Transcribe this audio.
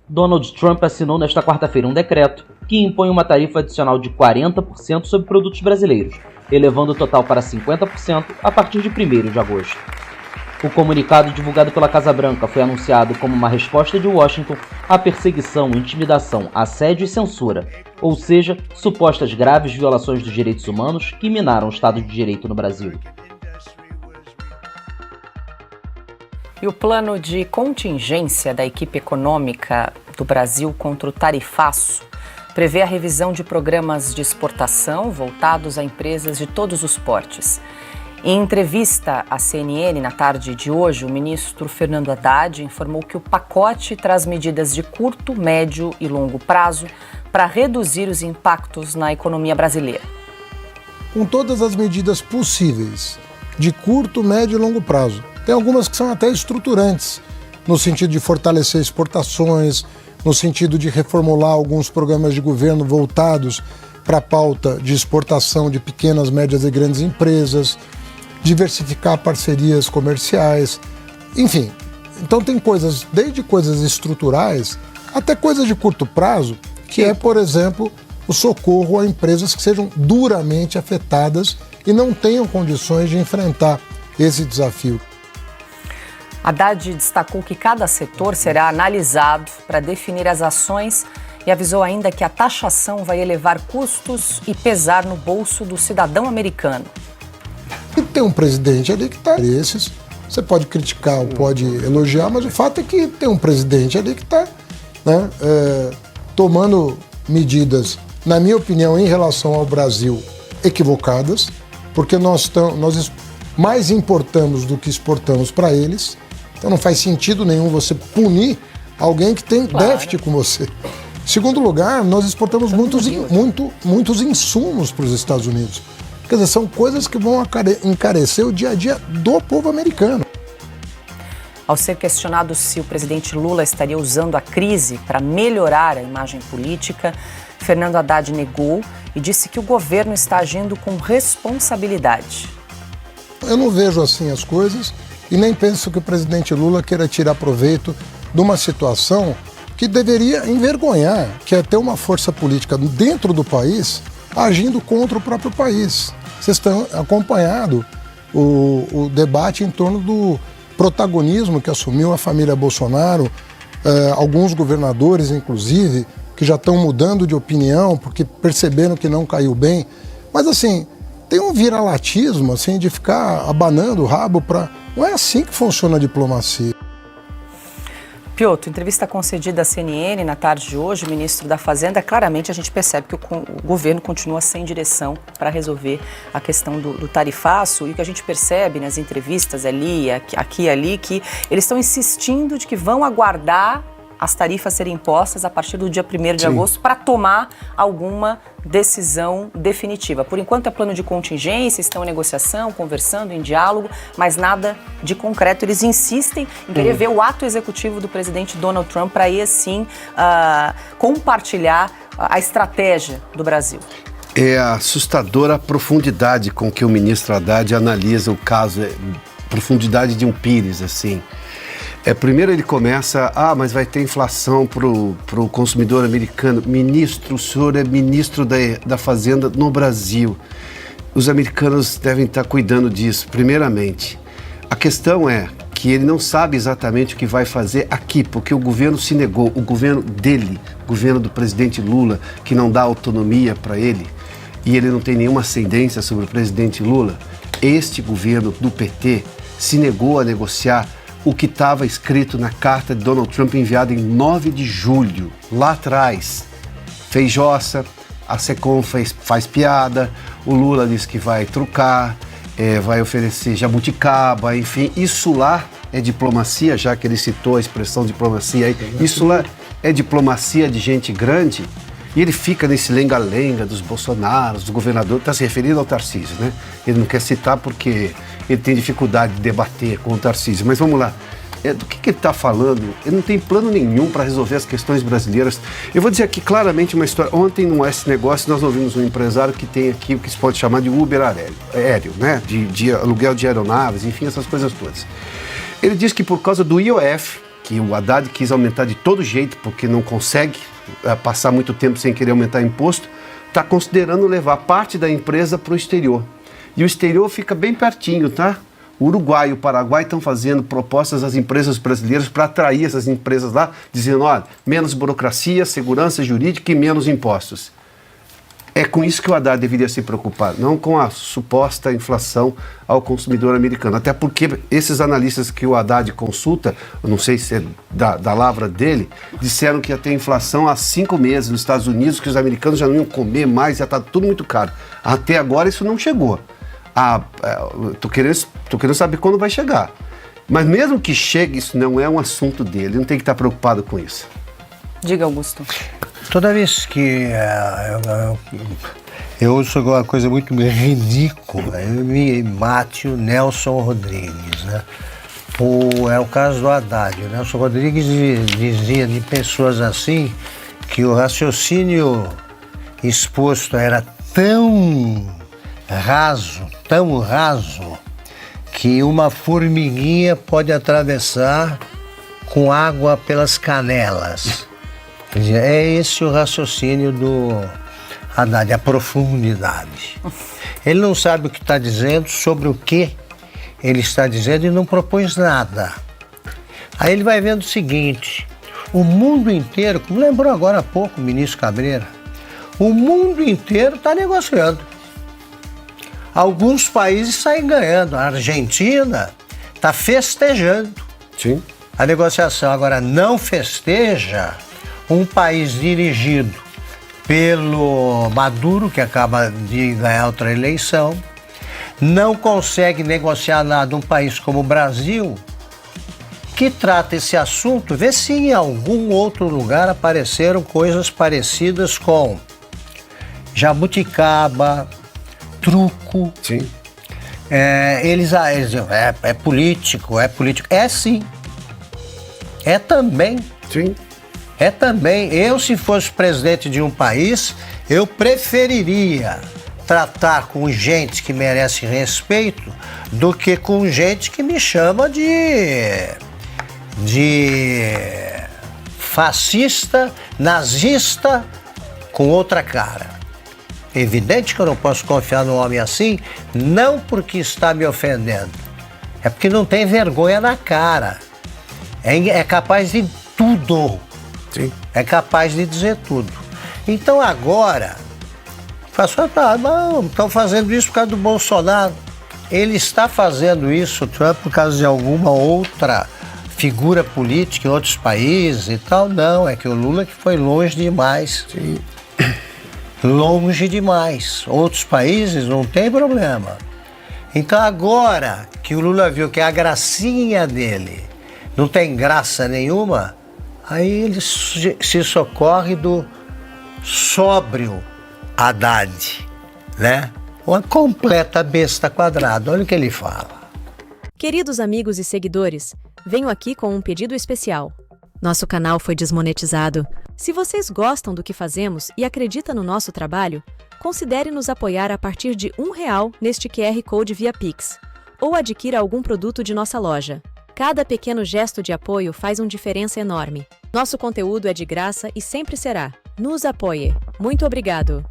Donald Trump assinou nesta quarta-feira um decreto que impõe uma tarifa adicional de 40% sobre produtos brasileiros, elevando o total para 50% a partir de 1º de agosto. O comunicado divulgado pela Casa Branca foi anunciado como uma resposta de Washington à perseguição, intimidação, assédio e censura, ou seja, supostas graves violações dos direitos humanos que minaram o Estado de Direito no Brasil. E o plano de contingência da equipe econômica do Brasil contra o tarifaço prevê a revisão de programas de exportação voltados a empresas de todos os portes. Em entrevista à CNN na tarde de hoje, o ministro Fernando Haddad informou que o pacote traz medidas de curto, médio e longo prazo para reduzir os impactos na economia brasileira. Com todas as medidas possíveis, de curto, médio e longo prazo. Tem algumas que são até estruturantes, no sentido de fortalecer exportações, no sentido de reformular alguns programas de governo voltados para a pauta de exportação de pequenas, médias e grandes empresas, diversificar parcerias comerciais, enfim. Então tem coisas, desde coisas estruturais até coisas de curto prazo, que é, por exemplo, o socorro a empresas que sejam duramente afetadas e não tenham condições de enfrentar esse desafio. Haddad destacou que cada setor será analisado para definir as ações e avisou ainda que a taxação vai elevar custos e pesar no bolso do cidadão americano. E tem um presidente ali que está esses. Você pode criticar ou pode elogiar, mas o fato é que tem um presidente ali que está tomando medidas, na minha opinião, em relação ao Brasil, equivocadas, porque nós mais importamos do que exportamos para eles. Então não faz sentido nenhum você punir alguém que tem déficit com você. Segundo lugar, nós exportamos muitos insumos para os Estados Unidos. Quer dizer, são coisas que vão encarecer o dia a dia do povo americano. Ao ser questionado se o presidente Lula estaria usando a crise para melhorar a imagem política, Fernando Haddad negou e disse que o governo está agindo com responsabilidade. Eu não vejo assim as coisas e nem penso que o presidente Lula queira tirar proveito de uma situação que deveria envergonhar, que é ter uma força política dentro do país agindo contra o próprio país. Vocês estão acompanhando o debate em torno do protagonismo que assumiu a família Bolsonaro, alguns governadores, inclusive, que já estão mudando de opinião porque perceberam que não caiu bem. Mas, assim, tem um viralatismo, assim, de ficar abanando o rabo para... Não é assim que funciona a diplomacia. Piotr, entrevista concedida à CNN na tarde de hoje, o ministro da Fazenda, claramente a gente percebe que o governo continua sem direção para resolver a questão do tarifaço, e o que a gente percebe nas entrevistas ali, aqui e ali, que eles estão insistindo de que vão aguardar as tarifas serem impostas a partir do dia 1º de agosto para tomar alguma decisão definitiva. Por enquanto é plano de contingência, estão em negociação, conversando, em diálogo, mas nada de concreto. Eles insistem em querer ver o ato executivo do presidente Donald Trump para aí, assim, compartilhar a estratégia do Brasil. É assustadora a profundidade com que o ministro Haddad analisa o caso, profundidade de um pires, assim. Primeiro ele começa, mas vai ter inflação pro consumidor americano. Ministro, o senhor é ministro da Fazenda no Brasil. Os americanos devem estar cuidando disso, primeiramente. A questão é que ele não sabe exatamente o que vai fazer aqui, porque o governo se negou, o governo dele, o governo do presidente Lula, que não dá autonomia para ele, e ele não tem nenhuma ascendência sobre o presidente Lula. Este governo do PT se negou a negociar o que estava escrito na carta de Donald Trump enviada em 9 de julho, lá atrás. Fez jossa, a SECOM faz piada, o Lula disse que vai trucar, vai oferecer jabuticaba, enfim. Isso lá é diplomacia, já que ele citou a expressão diplomacia aí. Isso lá é diplomacia de gente grande. E ele fica nesse lenga-lenga dos Bolsonaros, dos governadores, está se referindo ao Tarcísio, né? Ele não quer citar porque ele tem dificuldade de debater com o Tarcísio. Mas vamos lá, do que ele está falando? Ele não tem plano nenhum para resolver as questões brasileiras. Eu vou dizer aqui claramente uma história. Ontem no S Negócio nós ouvimos um empresário que tem aqui o que se pode chamar de Uber aéreo, né? De aluguel de aeronaves, enfim, essas coisas todas. Ele diz que por causa do IOF, que o Haddad quis aumentar de todo jeito, porque não consegue passar muito tempo sem querer aumentar imposto, está considerando levar parte da empresa para o exterior. E o exterior fica bem pertinho, tá? O Uruguai e o Paraguai estão fazendo propostas às empresas brasileiras para atrair essas empresas lá, dizendo, olha, menos burocracia, segurança jurídica e menos impostos. É com isso que o Haddad deveria se preocupar, não com a suposta inflação ao consumidor americano. Até porque esses analistas que o Haddad consulta, eu não sei se é da lavra dele, disseram que ia ter inflação há 5 meses nos Estados Unidos, que os americanos já não iam comer mais, já está tudo muito caro. Até agora isso não chegou. Tô querendo saber quando vai chegar. Mas mesmo que chegue, isso não é um assunto dele, não tem que estar preocupado com isso. Diga, Augusto. Toda vez que eu ouço alguma coisa muito ridícula, eu me mate o Nelson Rodrigues, né? É o caso do Haddad. O Nelson Rodrigues dizia de pessoas assim que o raciocínio exposto era tão raso, que uma formiguinha pode atravessar com água pelas canelas. É esse o raciocínio do Haddad, a profundidade. Ele não sabe o que está dizendo, sobre o que ele está dizendo e não propôs nada. Aí ele vai vendo o seguinte, o mundo inteiro, como lembrou agora há pouco o ministro Cabreira, o mundo inteiro está negociando. Alguns países saem ganhando, a Argentina está festejando. Sim. A negociação agora não festeja um país dirigido pelo Maduro, que acaba de ganhar outra eleição, não consegue negociar nada um país como o Brasil, que trata esse assunto, vê se em algum outro lugar apareceram coisas parecidas com jabuticaba, truco. Sim. Eles dizem, é político. É sim. É também. Sim. É também. Eu, se fosse presidente de um país, eu preferiria tratar com gente que merece respeito do que com gente que me chama de fascista, nazista, com outra cara. Evidente que eu não posso confiar num homem assim, não porque está me ofendendo, é porque não tem vergonha na cara. É capaz de tudo. Sim. É capaz de dizer tudo. Então agora, estão fazendo isso por causa do Bolsonaro. Ele está fazendo isso, Trump, por causa de alguma outra figura política em outros países e tal. Não, é que o Lula que foi longe demais. Sim. Longe demais. Outros países não tem problema. Então agora que o Lula viu que a gracinha dele não tem graça nenhuma, aí ele se socorre do sóbrio Haddad, né? Uma completa besta quadrada. Olha o que ele fala. Queridos amigos e seguidores, venho aqui com um pedido especial. Nosso canal foi desmonetizado. Se vocês gostam do que fazemos e acreditam no nosso trabalho, considere nos apoiar a partir de R$1 neste QR Code via Pix, ou adquira algum produto de nossa loja. Cada pequeno gesto de apoio faz uma diferença enorme. Nosso conteúdo é de graça e sempre será. Nos apoie. Muito obrigado!